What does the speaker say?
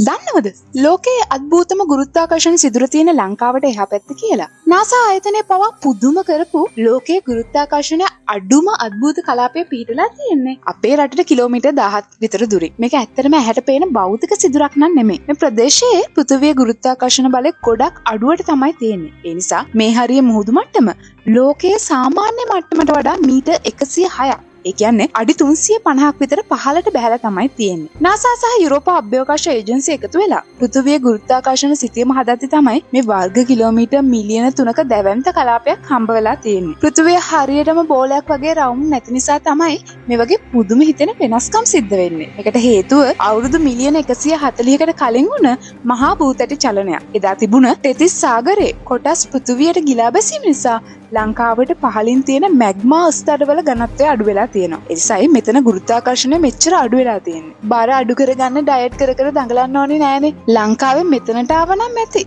දන්නවද ලෝකයේ අද්භූතම ගුරුත්වාකර්ෂණ සිදුර තියෙන ලංකාවට එහා පැත්ත කියලා? NASA ආයතනය පවා පුදුම කරපු ලෝකයේ ගුරුත්වාකර්ෂණය අඩුම අද්භූත කලාපය පිහිටලා තියෙන්නේ අපේ රටට කිලෝමීටර් 1000ක් විතර දුරින්. මේක ඇත්තටම ඇහැට පේන භෞතික සිදුරක් නන් නෙමෙයි. මේ ප්‍රදේශයේ පෘථිවියේ ගුරුත්වාකර්ෂණ බලය ගොඩක් අඩුවට තමයි තියෙන්නේ. ඒ නිසා මේ හරිය මුහුදු මට්ටම ලෝකයේ සාමාන්‍ය මට්ටමට වඩා මීටර් 106ක්. ඒ කියන්නේ අඩි 350ක් විතර පහළට බහැලා තමයි තියෙන්නේ. NASA සහ යුරෝපා අභ්‍යවකාශ ඒජන්සිය එකතු වෙලා පෘථිවියේ ගුරුත්වාකර්ෂණ සිතියම හදද්දී තමයි මේ වර්ග කිලෝමීටර් මිලියන 3ක දැවැන්ත කලාපයක් හම්බ වෙලා තියෙන්නේ. පෘථිවිය හරියටම බෝලයක් වගේ රවුම් නැති නිසා තමයි මේ වගේ පුදුම හිතෙන වෙනස්කම් සිද්ධ වෙන්නේ. ඒකට හේතුව අවුරුදු මිලියන 140කට කලින් වුණ මහා භූතැටි චලනයක්. එදා තිබුණ තෙතිස් සාගරේ කොටස් පෘථිවියට ගිලා බැසීම නිසා ලංකාවට පහළින් තියෙන මැග්මා ස්තරවල ඝනත්වය අඩු වෙලා තියෙනවා. ඒ නිසායි මෙතන ගුරුත්වාකර්ෂණය මෙච්චර අඩු වෙලා තියෙන්නේ. බාර අඩු කරගන්න ඩයට් කර කර දඟලන්න ඕනේ නෑනේ. ලංකාවේ මෙතනට ආවනම් ඇති.